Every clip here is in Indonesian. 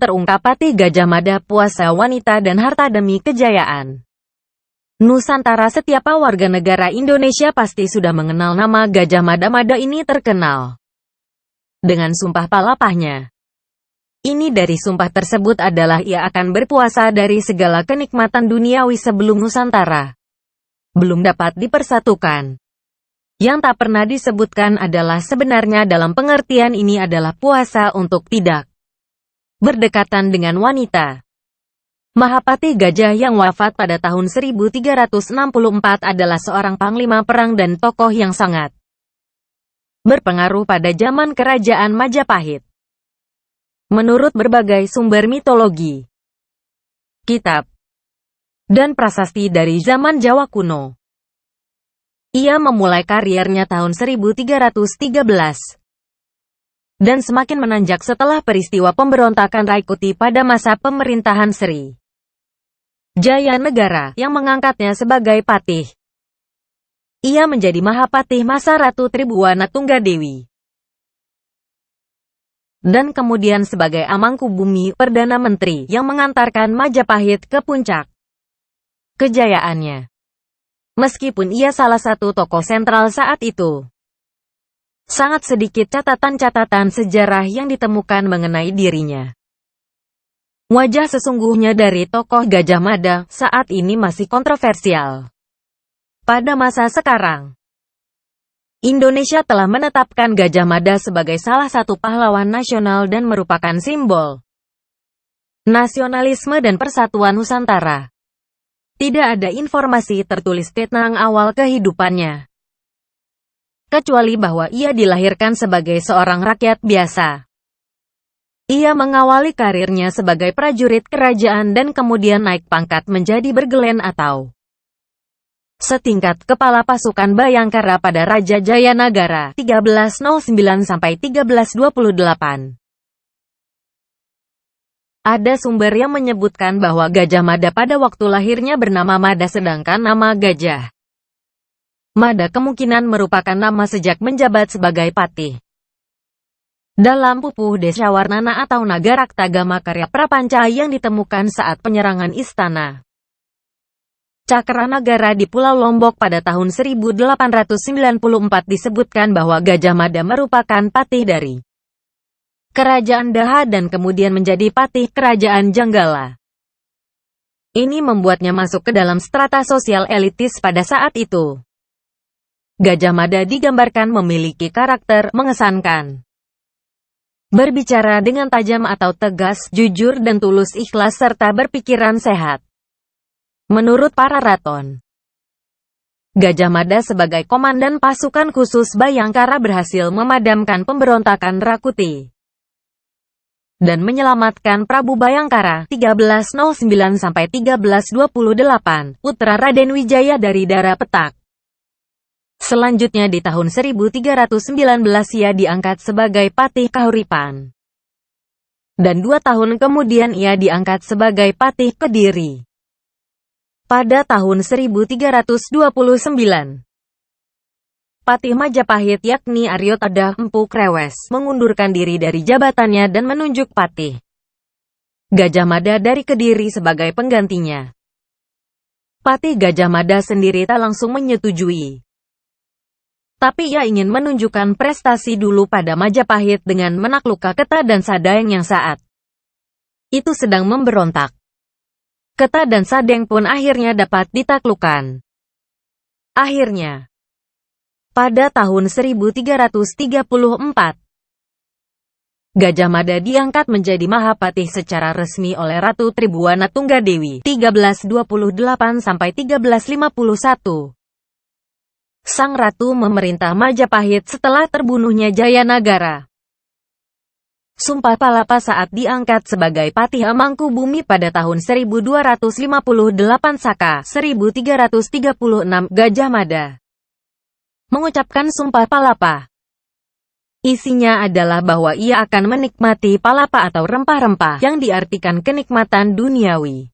terungkap Patih Gajah Mada puasa wanita dan harta demi kejayaan Nusantara. Setiap warga negara Indonesia pasti sudah mengenal nama Gajah Mada. Mada ini terkenal dengan sumpah palapahnya. Ini dari sumpah tersebut adalah ia akan berpuasa dari segala kenikmatan duniawi sebelum Nusantara belum dapat dipersatukan. Yang tak pernah disebutkan adalah sebenarnya dalam pengertian ini adalah puasa untuk tidak berdekatan dengan wanita. Mahapatih Gajah yang wafat pada tahun 1364 adalah seorang panglima perang dan tokoh yang sangat berpengaruh pada zaman kerajaan Majapahit. Menurut berbagai sumber mitologi, kitab, dan prasasti dari zaman Jawa kuno, ia memulai karirnya tahun 1313 dan semakin menanjak setelah peristiwa pemberontakan Raikuti pada masa pemerintahan Sri Jaya Negara yang mengangkatnya sebagai patih. Ia menjadi Mahapatih masa Ratu Tribhuwana Tunggadewi dan kemudian sebagai Amangkubumi Perdana Menteri yang mengantarkan Majapahit ke puncak kejayaannya. Meskipun ia salah satu tokoh sentral saat itu, sangat sedikit catatan-catatan sejarah yang ditemukan mengenai dirinya. Wajah sesungguhnya dari tokoh Gajah Mada saat ini masih kontroversial. Pada masa sekarang, Indonesia telah menetapkan Gajah Mada sebagai salah satu pahlawan nasional dan merupakan simbol nasionalisme dan persatuan Nusantara. Tidak ada informasi tertulis tentang awal kehidupannya, kecuali bahwa ia dilahirkan sebagai seorang rakyat biasa. Ia mengawali karirnya sebagai prajurit kerajaan dan kemudian naik pangkat menjadi bergelen atau setingkat kepala pasukan Bayangkara pada Raja Jayanagara 1309–1328. Ada sumber yang menyebutkan bahwa Gajah Mada pada waktu lahirnya bernama Mada sedangkan nama Gajah Mada kemungkinan merupakan nama sejak menjabat sebagai patih. Dalam Pupuh Desyawarnana atau Nagarakthagama karya Prapanca yang ditemukan saat penyerangan istana Cakranagara di Pulau Lombok pada tahun 1894 disebutkan bahwa Gajah Mada merupakan patih dari Kerajaan Daha dan kemudian menjadi patih Kerajaan Janggala. Ini membuatnya masuk ke dalam strata sosial elitis pada saat itu. Gajah Mada digambarkan memiliki karakter mengesankan, berbicara dengan tajam atau tegas, jujur dan tulus, ikhlas serta berpikiran sehat. Menurut para raton, Gajah Mada sebagai komandan pasukan khusus Bayangkara berhasil memadamkan pemberontakan Rakuti dan menyelamatkan Prabu Bayangkara 1309–1328, putra Raden Wijaya dari Dara Petak. Selanjutnya di tahun 1319 ia diangkat sebagai patih Kahuripan. Dan 2 tahun kemudian ia diangkat sebagai patih Kediri. Pada tahun 1329, Patih Majapahit yakni Aryo Tadah Empu Krewes mengundurkan diri dari jabatannya dan menunjuk Patih Gajah Mada dari Kediri sebagai penggantinya. Patih Gajah Mada sendiri tak langsung menyetujui. Tapi ia ingin menunjukkan prestasi dulu pada Majapahit dengan menaklukkan Kedah dan Sadeng yang saat itu sedang memberontak. Kedah dan Sadeng pun akhirnya dapat ditaklukkan. Akhirnya, pada tahun 1334, Gajah Mada diangkat menjadi Mahapatih secara resmi oleh Ratu Tribhuwana Tunggadewi 1328–1351. Sang Ratu memerintah Majapahit setelah terbunuhnya Jayanagara. Sumpah palapa saat diangkat sebagai Patih Amangkubumi pada tahun 1258 Saka 1336, Gajah Mada mengucapkan sumpah palapa. Isinya adalah bahwa ia akan menikmati palapa atau rempah-rempah yang diartikan kenikmatan duniawi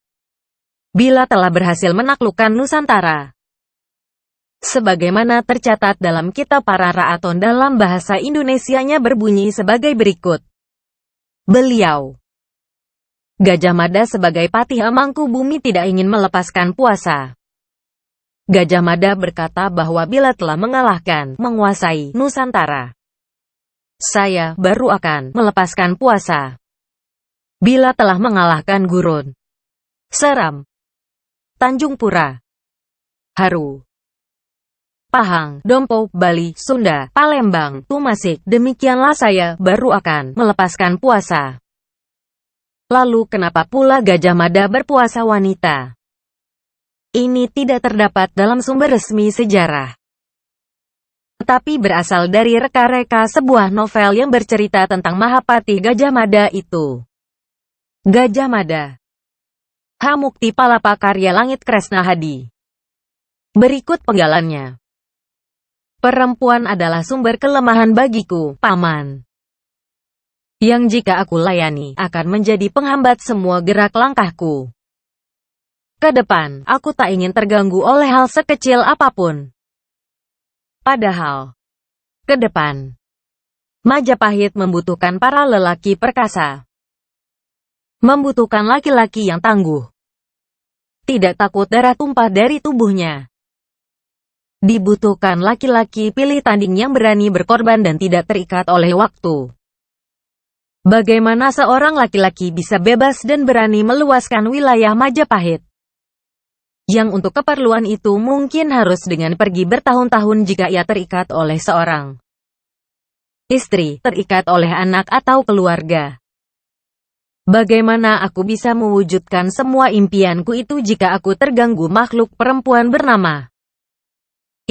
bila telah berhasil menaklukkan Nusantara. Sebagaimana tercatat dalam kitab para Raaton dalam bahasa Indonesianya berbunyi sebagai berikut. Beliau Gajah Mada sebagai patih Mangkubumi tidak ingin melepaskan puasa. Gajah Mada berkata bahwa bila telah menguasai Nusantara, saya baru akan melepaskan puasa. Bila telah mengalahkan Gurun, Seram, Tanjung Pura, Haru, Pahang, Dompo, Bali, Sunda, Palembang, Tumasik, demikianlah saya baru akan melepaskan puasa. Lalu kenapa pula Gajah Mada berpuasa wanita? Ini tidak terdapat dalam sumber resmi sejarah, tetapi berasal dari reka-reka sebuah novel yang bercerita tentang Mahapati Gajah Mada itu. Gajah Mada, Hamukti Palapa karya Langit Kresna Hadi. Berikut penggalannya. Perempuan adalah sumber kelemahan bagiku, Paman. Yang jika aku layani, akan menjadi penghambat semua gerak langkahku. Ke depan, aku tak ingin terganggu oleh hal sekecil apapun. Padahal, ke depan, Majapahit membutuhkan para lelaki perkasa. Membutuhkan laki-laki yang tangguh. Tidak takut darah tumpah dari tubuhnya. Dibutuhkan laki-laki pilih tanding yang berani berkorban dan tidak terikat oleh waktu. Bagaimana seorang laki-laki bisa bebas dan berani meluaskan wilayah Majapahit? Yang untuk keperluan itu mungkin harus dengan pergi bertahun-tahun jika ia terikat oleh seorang istri, terikat oleh anak atau keluarga. Bagaimana aku bisa mewujudkan semua impianku itu jika aku terganggu makhluk perempuan bernama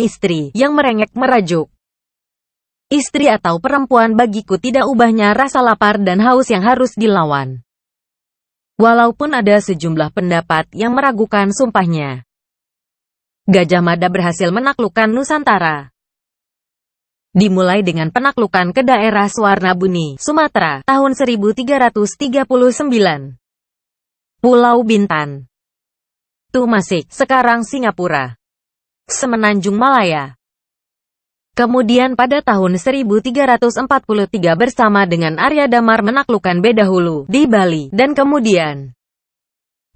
istri yang merengek merajuk? Istri atau perempuan bagiku tidak ubahnya rasa lapar dan haus yang harus dilawan. Walaupun ada sejumlah pendapat yang meragukan sumpahnya, Gajah Mada berhasil menaklukkan Nusantara. Dimulai dengan penaklukan ke daerah Suwarnabuni, Sumatera, tahun 1339. Pulau Bintan, Tumasik, sekarang Singapura, Semenanjung Malaya. Kemudian pada tahun 1343 bersama dengan Arya Damar menaklukkan Bedahulu di Bali, dan kemudian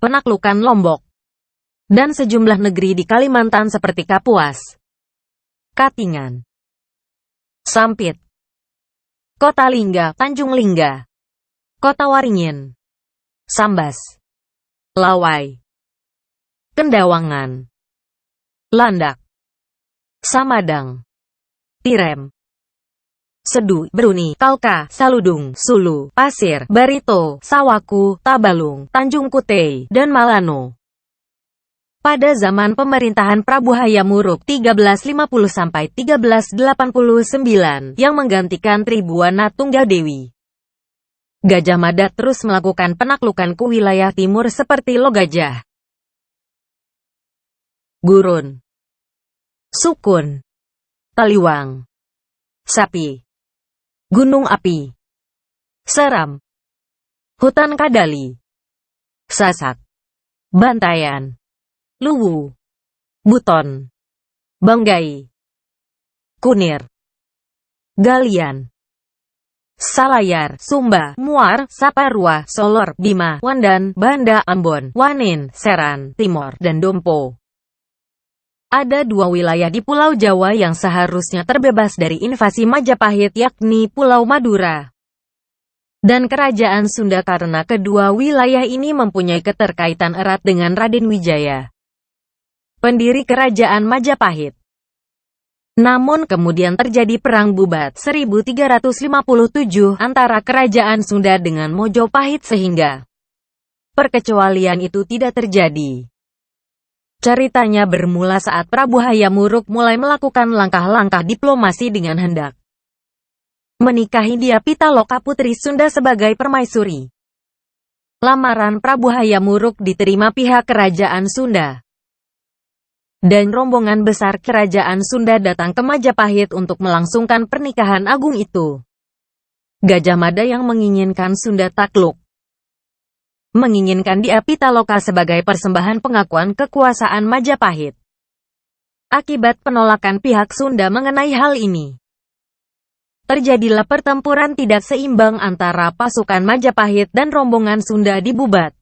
penaklukan Lombok, dan sejumlah negeri di Kalimantan seperti Kapuas, Katingan, Sampit, Kota Lingga, Tanjung Lingga, Kota Waringin, Sambas, Lawai, Kendawangan, Landak, Samadang, Tirem, Sedu, Bruni, Kalka, Saludung, Sulu, Pasir, Barito, Sawaku, Tabalung, Tanjung Kutei, dan Malano. Pada zaman pemerintahan Prabu Hayam-Wuruk 1350–1389 yang menggantikan Tribuana Tunggadewi, Gajah Mada terus melakukan penaklukan ke wilayah timur seperti Logajah, Gurun, Sukun, Taliwang, Sapi, Gunung Api, Seram, Hutan Kadali, Sasak, Bantayan, Luwu, Buton, Banggai, Kunir, Galian, Salayar, Sumba, Muar, Saparua, Solor, Bima, Wandan, Banda, Ambon, Wanin, Seran, Timor, dan Dompo. Ada dua wilayah di Pulau Jawa yang seharusnya terbebas dari invasi Majapahit, yakni Pulau Madura dan Kerajaan Sunda, karena kedua wilayah ini mempunyai keterkaitan erat dengan Raden Wijaya, pendiri Kerajaan Majapahit. Namun kemudian terjadi Perang Bubat 1357 antara Kerajaan Sunda dengan Mojopahit sehingga perkecualian itu tidak terjadi. Ceritanya bermula saat Prabu Hayam-Wuruk mulai melakukan langkah-langkah diplomasi dengan hendak menikahi Dia Pitaloka putri Sunda sebagai permaisuri. Lamaran Prabu Hayam-Wuruk diterima pihak Kerajaan Sunda, dan rombongan besar Kerajaan Sunda datang ke Majapahit untuk melangsungkan pernikahan agung itu. Gajah Mada yang menginginkan Sunda takluk, menginginkan Dia Pitaloka sebagai persembahan pengakuan kekuasaan Majapahit. Akibat penolakan pihak Sunda mengenai hal ini, terjadilah pertempuran tidak seimbang antara pasukan Majapahit dan rombongan Sunda di Bubat.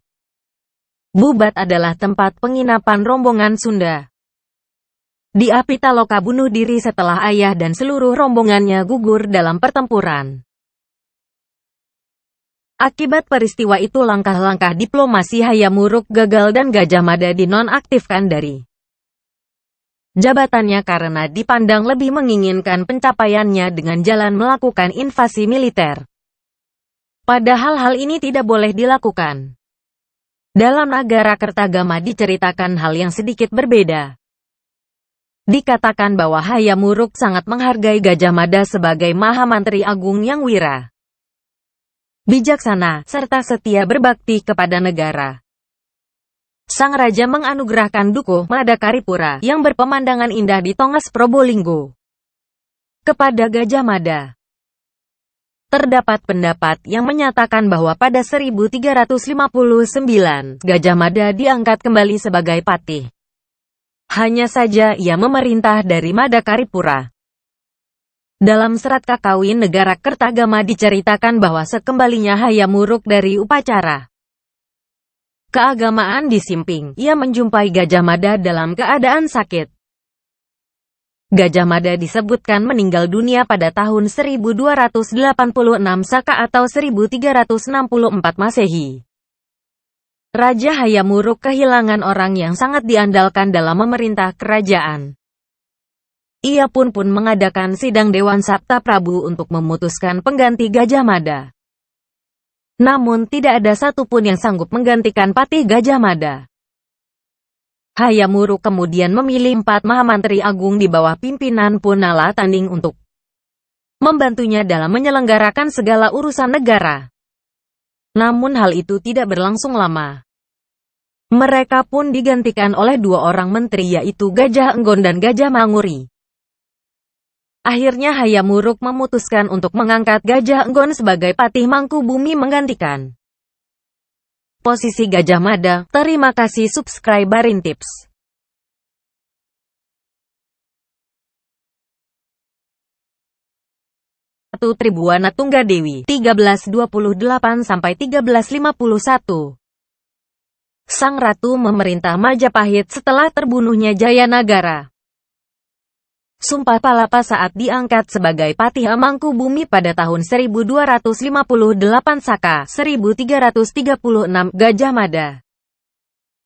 Bubat adalah tempat penginapan rombongan Sunda. Dia Pitaloka bunuh diri setelah ayah dan seluruh rombongannya gugur dalam pertempuran. Akibat peristiwa itu langkah-langkah diplomasi Hayam Wuruk gagal dan Gajah Mada dinonaktifkan dari jabatannya karena dipandang lebih menginginkan pencapaiannya dengan jalan melakukan invasi militer. Padahal hal ini tidak boleh dilakukan. Dalam Nagara Kertagama diceritakan hal yang sedikit berbeda. Dikatakan bahwa Hayam Wuruk sangat menghargai Gajah Mada sebagai Mahamantri Agung yang wira, bijaksana, serta setia berbakti kepada negara. Sang Raja menganugerahkan Dukuh Madakaripura yang berpemandangan indah di Tongas Probolinggo kepada Gajah Mada. Terdapat pendapat yang menyatakan bahwa pada 1359, Gajah Mada diangkat kembali sebagai patih. Hanya saja ia memerintah dari Madakaripura. Dalam serat kakawin negara Kertagama diceritakan bahwa sekembalinya Hayam Wuruk dari upacara keagamaan di Simping, ia menjumpai Gajah Mada dalam keadaan sakit. Gajah Mada disebutkan meninggal dunia pada tahun 1286 Saka atau 1364 Masehi. Raja Hayam Wuruk kehilangan orang yang sangat diandalkan dalam memerintah kerajaan. Ia pun mengadakan sidang Dewan Sabta Prabu untuk memutuskan pengganti Gajah Mada. Namun tidak ada satupun yang sanggup menggantikan patih Gajah Mada. Hayam Wuruk kemudian memilih 4 Mahamantri Agung di bawah pimpinan Punala Tanding untuk membantunya dalam menyelenggarakan segala urusan negara. Namun hal itu tidak berlangsung lama. Mereka pun digantikan oleh 2 orang menteri yaitu Gajah Enggon dan Gajah Manguri. Akhirnya Hayam Wuruk memutuskan untuk mengangkat Gajah Enggon sebagai patih Mangkubumi menggantikan posisi Gajah Mada. Terima kasih subscribe Barintips. Tribuana Tunggadewi 1328–1351. Sang Ratu memerintah Majapahit setelah terbunuhnya Jayanagara. Sumpah Palapa saat diangkat sebagai patih Mangkubumi pada tahun 1258 Saka 1336, Gajah Mada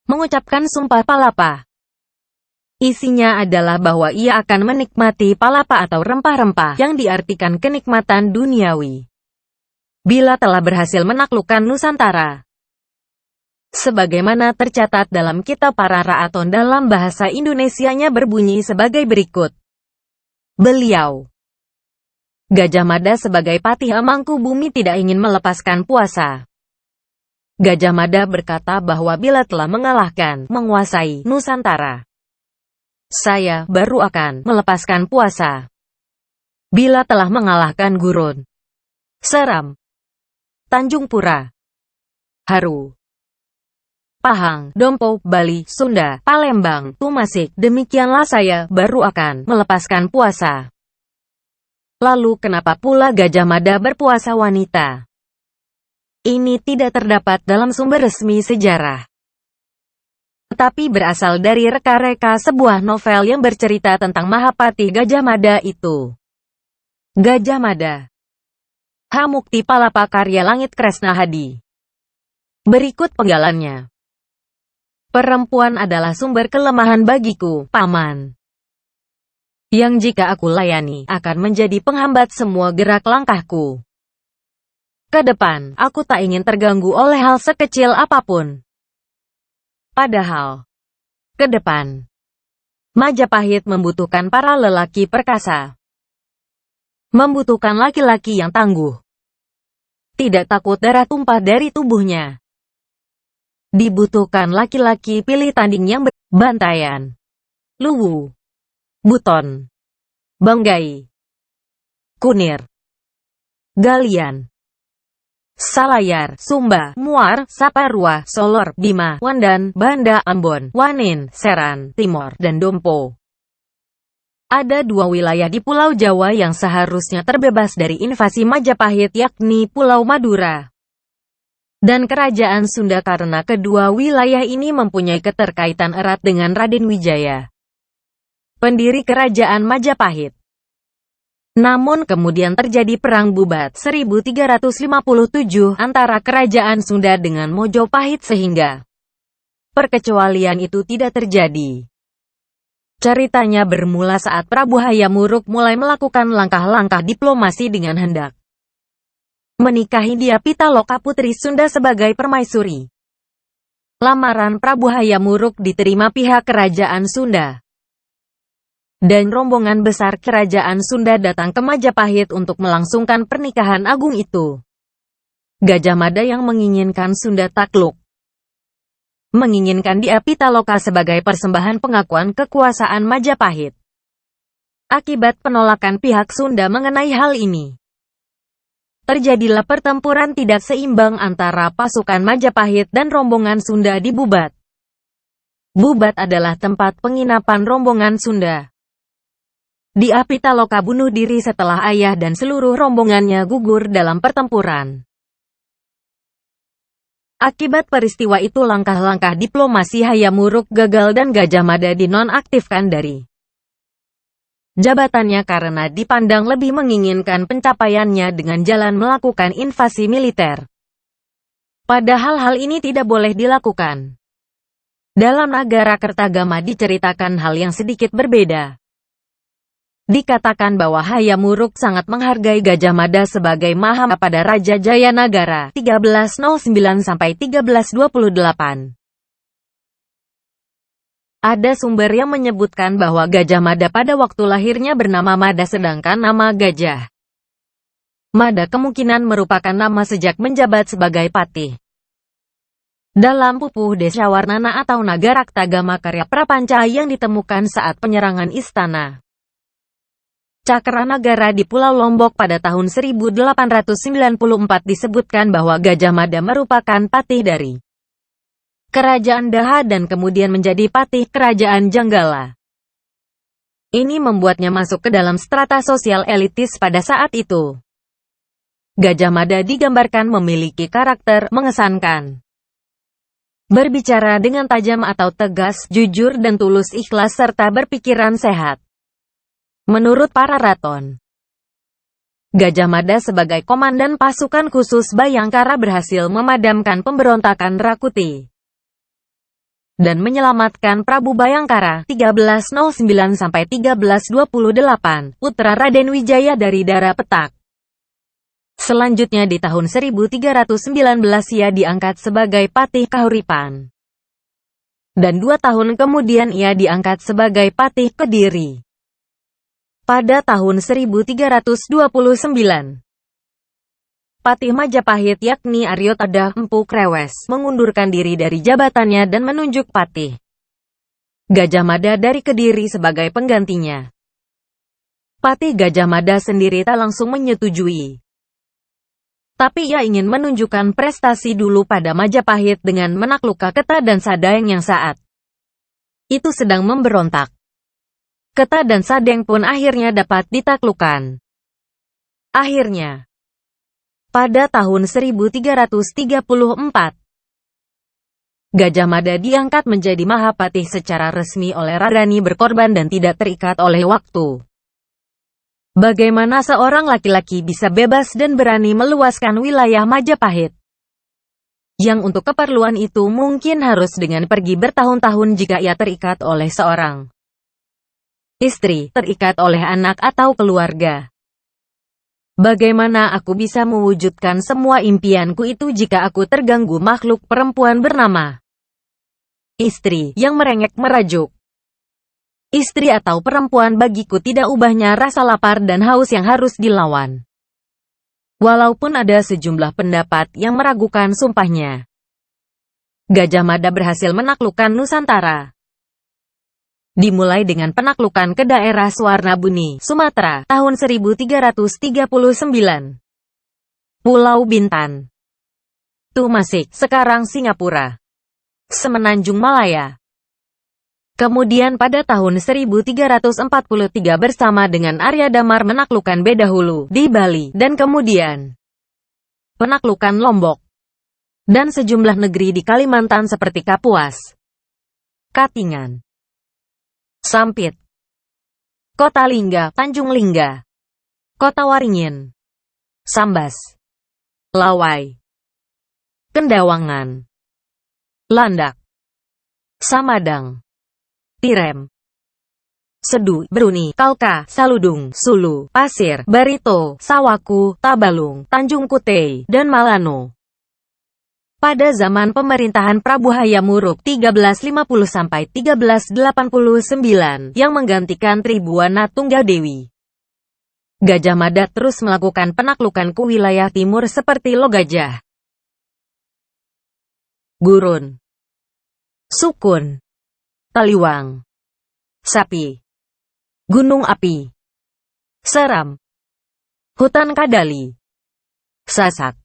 mengucapkan Sumpah Palapa. Isinya adalah bahwa ia akan menikmati palapa atau rempah-rempah yang diartikan kenikmatan duniawi bila telah berhasil menaklukkan Nusantara. Sebagaimana tercatat dalam kitab Para Raaton dalam bahasa Indonesianya berbunyi sebagai berikut. Beliau, Gajah Mada sebagai patih Mangkubumi tidak ingin melepaskan puasa. Gajah Mada berkata bahwa bila telah menguasai Nusantara, saya baru akan melepaskan puasa. Bila telah mengalahkan Gurun, Seram, Tanjung Pura, Haru, Pahang, Dompo, Bali, Sunda, Palembang, Tumasik, demikianlah saya baru akan melepaskan puasa. Lalu kenapa pula Gajah Mada berpuasa wanita? Ini tidak terdapat dalam sumber resmi sejarah, tetapi berasal dari reka-reka sebuah novel yang bercerita tentang Mahapati Gajah Mada itu. Gajah Mada Hamukti Palapa karya Langit Kresna Hadi. Berikut penggalannya. Perempuan adalah sumber kelemahan bagiku, Paman. Yang jika aku layani, akan menjadi penghambat semua gerak langkahku. Ke depan, aku tak ingin terganggu oleh hal sekecil apapun. Padahal, ke depan, Majapahit membutuhkan para lelaki perkasa. Membutuhkan laki-laki yang tangguh. Tidak takut darah tumpah dari tubuhnya. Dibutuhkan laki-laki pilih tanding yang Bantayan, Luwu, Buton, Banggai, Kunir, Galian, Salayar, Sumba, Muar, Saparua, Solor, Bima, Wandan, Banda, Ambon, Wanin, Seran, Timor, dan Dompo. Ada dua wilayah di Pulau Jawa yang seharusnya terbebas dari invasi Majapahit, yakni Pulau Madura dan Kerajaan Sunda, karena kedua wilayah ini mempunyai keterkaitan erat dengan Raden Wijaya, pendiri Kerajaan Majapahit. Namun kemudian terjadi Perang Bubat 1357 antara Kerajaan Sunda dengan Mojopahit sehingga perkecualian itu tidak terjadi. Ceritanya bermula saat Prabu Hayam Wuruk mulai melakukan langkah-langkah diplomasi dengan hendak menikahi Dia Pitaloka, putri Sunda, sebagai permaisuri. Lamaran Prabu Hayam Wuruk diterima pihak Kerajaan Sunda, dan rombongan besar Kerajaan Sunda datang ke Majapahit untuk melangsungkan pernikahan agung itu. Gajah Mada yang menginginkan Sunda takluk menginginkan Dia Pitaloka sebagai persembahan pengakuan kekuasaan Majapahit. Akibat penolakan pihak Sunda mengenai hal ini, terjadilah pertempuran tidak seimbang antara pasukan Majapahit dan rombongan Sunda di Bubat. Bubat adalah tempat penginapan rombongan Sunda. Dia Pitaloka bunuh diri setelah ayah dan seluruh rombongannya gugur dalam pertempuran. Akibat peristiwa itu langkah-langkah diplomasi Hayam Wuruk gagal dan Gajah Mada dinonaktifkan dari jabatannya karena dipandang lebih menginginkan pencapaiannya dengan jalan melakukan invasi militer. Padahal hal ini tidak boleh dilakukan. Dalam Nagara Kertagama diceritakan hal yang sedikit berbeda. Dikatakan bahwa Hayam Wuruk sangat menghargai Gajah Mada sebagai Mahama pada Raja Jayanagara 1309–1328. Ada sumber yang menyebutkan bahwa Gajah Mada pada waktu lahirnya bernama Mada, sedangkan nama Gajah Mada kemungkinan merupakan nama sejak menjabat sebagai patih. Dalam Pupuh Desyawarnana atau Nagara Kertagama karya Prapanca yang ditemukan saat penyerangan istana Cakranagara di Pulau Lombok pada tahun 1894 disebutkan bahwa Gajah Mada merupakan patih dari Kerajaan Daha dan kemudian menjadi patih Kerajaan Janggala. Ini membuatnya masuk ke dalam strata sosial elitis pada saat itu. Gajah Mada digambarkan memiliki karakter mengesankan, berbicara dengan tajam atau tegas, jujur dan tulus, ikhlas serta berpikiran sehat. Menurut para raton, Gajah Mada sebagai komandan pasukan khusus Bayangkara berhasil memadamkan pemberontakan Rakuti dan menyelamatkan Prabu Bayangkara 1309–1328, putra Raden Wijaya dari Dara Petak. Selanjutnya di tahun 1319 ia diangkat sebagai patih Kahuripan. Dan 2 tahun kemudian ia diangkat sebagai patih Kediri. Pada tahun 1329, patih Majapahit yakni Aryo Tadah Empu Krewes mengundurkan diri dari jabatannya dan menunjuk patih Gajah Mada dari Kediri sebagai penggantinya. Patih Gajah Mada sendiri tak langsung menyetujui, tapi ia ingin menunjukkan prestasi dulu pada Majapahit dengan menaklukkan Keta dan Sadeng yang saat itu sedang memberontak. Keta dan Sadeng pun akhirnya dapat ditaklukkan. Akhirnya, pada tahun 1334, Gajah Mada diangkat menjadi Mahapatih secara resmi oleh Rarani, berkorban dan tidak terikat oleh waktu. Bagaimana seorang laki-laki bisa bebas dan berani meluaskan wilayah Majapahit? Yang untuk keperluan itu mungkin harus dengan pergi bertahun-tahun jika ia terikat oleh seorang istri, terikat oleh anak atau keluarga. Bagaimana aku bisa mewujudkan semua impianku itu jika aku terganggu makhluk perempuan bernama istri yang merengek merajuk? Istri atau perempuan bagiku tidak ubahnya rasa lapar dan haus yang harus dilawan. Walaupun ada sejumlah pendapat yang meragukan sumpahnya, Gajah Mada berhasil menaklukkan Nusantara. Dimulai dengan penaklukan ke daerah Suwarnabuni, Sumatera, tahun 1339. Pulau Bintan, Tumasik, sekarang Singapura, Semenanjung Malaya, Kemudian pada tahun 1343 bersama dengan Arya Damar menaklukkan Bedahulu di Bali, dan kemudian penaklukan Lombok, dan sejumlah negeri di Kalimantan seperti Kapuas, Katingan, Sampit, Kota Lingga, Tanjung Lingga, Kota Waringin, Sambas, Lawai, Kendawangan, Landak, Samadang, Tirem, Sedu, Bruni, Kalka, Saludung, Sulu, Pasir, Barito, Sawaku, Tabalung, Tanjung Kutei, dan Malano. Pada zaman pemerintahan Prabu Hayam Wuruk 1350–1389 yang menggantikan Tribuana Tunggadewi, Gajah Mada terus melakukan penaklukan ke wilayah timur seperti Logajah, Gurun, Sukun, Taliwang, Sapi, Gunung Api, Seram, Hutan Kadali, Sasak.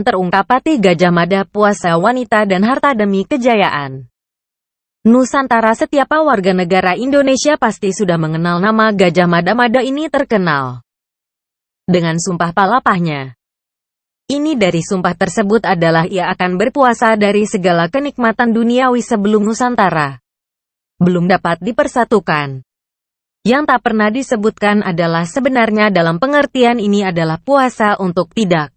Terungkap Patih Gajah Mada, puasa wanita dan harta demi kejayaan Nusantara. Setiap warga negara Indonesia pasti sudah mengenal nama Gajah Mada. Mada ini terkenal dengan sumpah palapahnya. Ini dari sumpah tersebut adalah ia akan berpuasa dari segala kenikmatan duniawi sebelum Nusantara belum dapat dipersatukan. Yang tak pernah disebutkan adalah sebenarnya dalam pengertian ini adalah puasa untuk tidak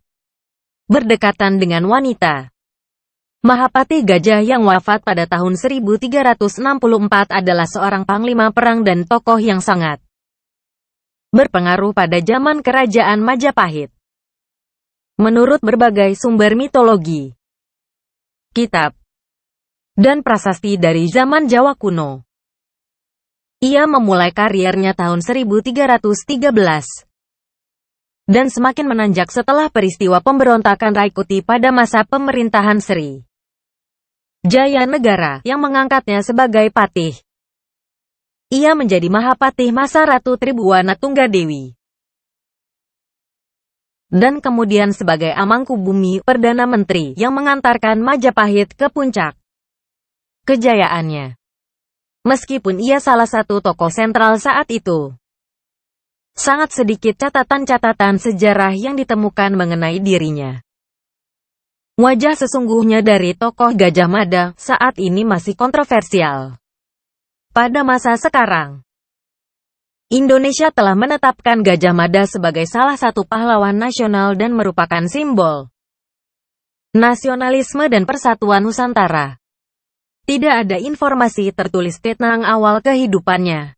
berdekatan dengan wanita. Mahapati Gajah yang wafat pada tahun 1364 adalah seorang panglima perang dan tokoh yang sangat berpengaruh pada zaman kerajaan Majapahit. Menurut berbagai sumber mitologi, kitab, dan prasasti dari zaman Jawa kuno, ia memulai kariernya tahun 1313 dan semakin menanjak setelah peristiwa pemberontakan Raikuti pada masa pemerintahan Sri Jaya Negara yang mengangkatnya sebagai patih. Ia menjadi Mahapatih masa Ratu Tribuana Tunggadewi dan kemudian sebagai Amangkubumi Perdana Menteri yang mengantarkan Majapahit ke puncak kejayaannya. Meskipun ia salah satu tokoh sentral saat itu, sangat sedikit catatan-catatan sejarah yang ditemukan mengenai dirinya. Wajah sesungguhnya dari tokoh Gajah Mada saat ini masih kontroversial. Pada masa sekarang, Indonesia telah menetapkan Gajah Mada sebagai salah satu pahlawan nasional dan merupakan simbol nasionalisme dan persatuan Nusantara. Tidak ada informasi tertulis tentang awal kehidupannya,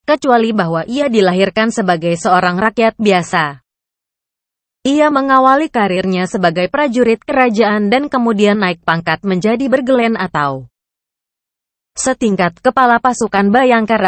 kecuali bahwa ia dilahirkan sebagai seorang rakyat biasa. Ia mengawali karirnya sebagai prajurit kerajaan dan kemudian naik pangkat menjadi bergelen atau setingkat kepala pasukan Bayangkara.